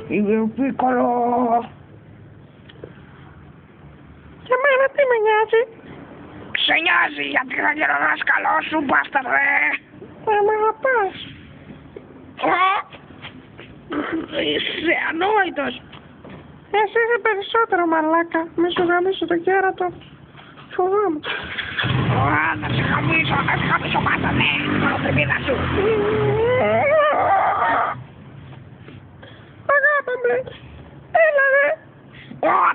Είμαι πίκολο. Και εμένα τι με νοιάζει. Σε νοιάζει γιατί θα γίνω δάσκαλός σου, μπάσταρδε. Μ' αγαπάς. Είσαι ανόητος. Εσύ είσαι περισσότερο μαλάκα. Μη σου γαμίσω το κέρατο. Φοβάμαι. Να σε χαμίσω πάντα, ναι, μόνο τρυπίδα σου. Αγάπη με. Έλα ρε.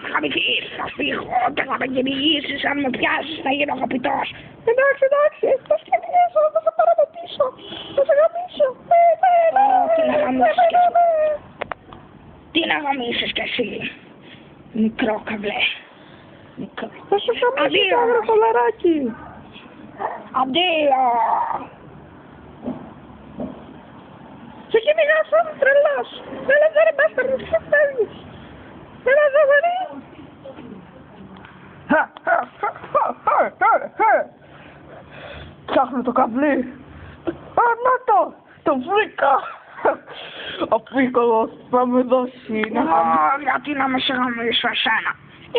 Θα χαμηθείς, θα φύγω και θα με κυνηγήσεις. Αν με πιάσεις θα γίνω αγαπητός. Εντάξει, θα σκεφτήσω, θα σε παραπατήσω. Θα σε γαμίσω. Τι να γαμίσεις κι εσύ. Τι να γαμίσεις κι εσύ. Μικρό καβλέ. Μικρό. Θα σου γαμίσω το αγροκολαράκι. Αντίο. Σε κυνηγάς σαν τρελός. Έλα εδώ ρε μπάσταρδο, τι θα φεύγεις. Έλα εδώ βαρύ. Ψάχνω το καβλί. Να το βρήκα. Ο πίκολος θα με δώσει να γαμίσω. Γιατί να με σε γαμίσω εσένα.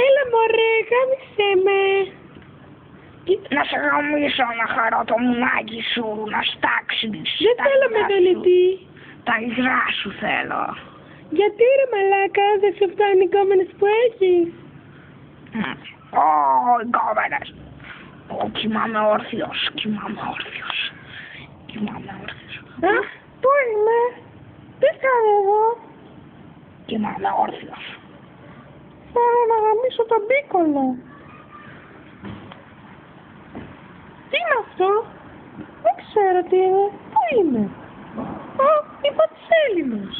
Έλα μωρέ, γάμισε με. Να σε γαμίσω να χαρώ το μουνάκι σου, να στάξεις. Δεν θέλω μεγαλύτερη. Τα υγρά σου θέλω. Γιατί ρε μαλάκα, δεν σε φτάνει οι κόμενες που έχεις. Οι κόμενες. Κοιμάμαι όρθιος. Πού είμαι, τι κάνω εγώ. Κοιμάμαι όρθιος. Θέλω να γαμίσω τον πίκολο. Τι είναι αυτό, δεν ξέρω τι είναι, πού είναι. Είπα της Έλληνας.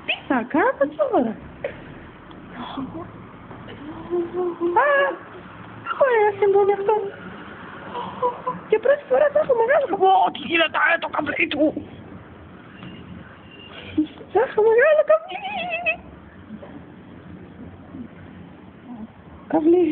Τι θα κάνω τώρα. Έχω ένα συμβόλαιο αυτό. Και πρώτη φορά θα έχω μεγάλο καβλί. Τι γίνεται το καβλί του. Θα έχω μεγάλο καβλί. Καβλί.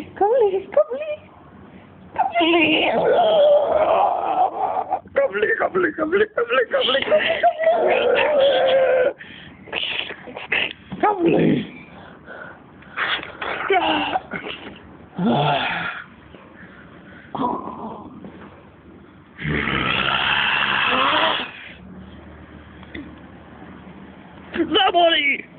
Δεν μπορεί.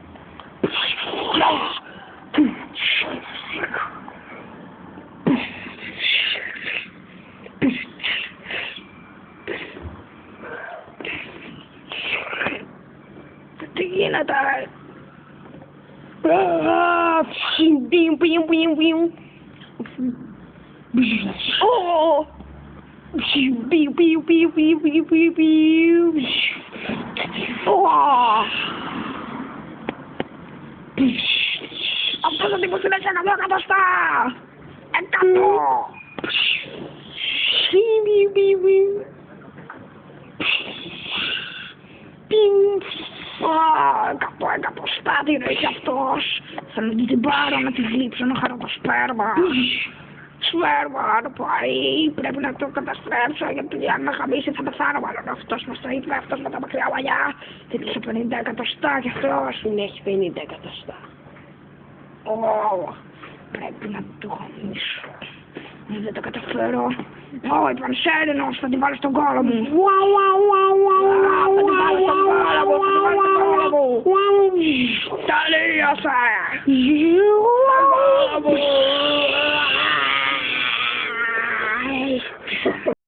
Τι γίνεται. Αυτός ο τύπος είναι σε 100 εκατοστά. 100 εκατοστά, τι είναι αυτός. Θέλω να την πάρω, να τη γλύψω, να χαρώ το σπέρμα. Σπέρμα, να πάρει, πρέπει να το καταστρέψω, γιατί αν με χαμίσει θα πεθάνω μάλλον. Αυτός μας το είπε, αυτός με τα μακριά μαλλιά. Δεν είχε 50 εκατοστά κι αυτός. Δεν έχει 50 εκατοστά. Πρέπει να το χαμίσω. Δεν το καταφέρω. Η Πανσέλινος, θα την βάλω στον κόλο μου. Θα την βάλω στον κόλο μου. Τελείωσε.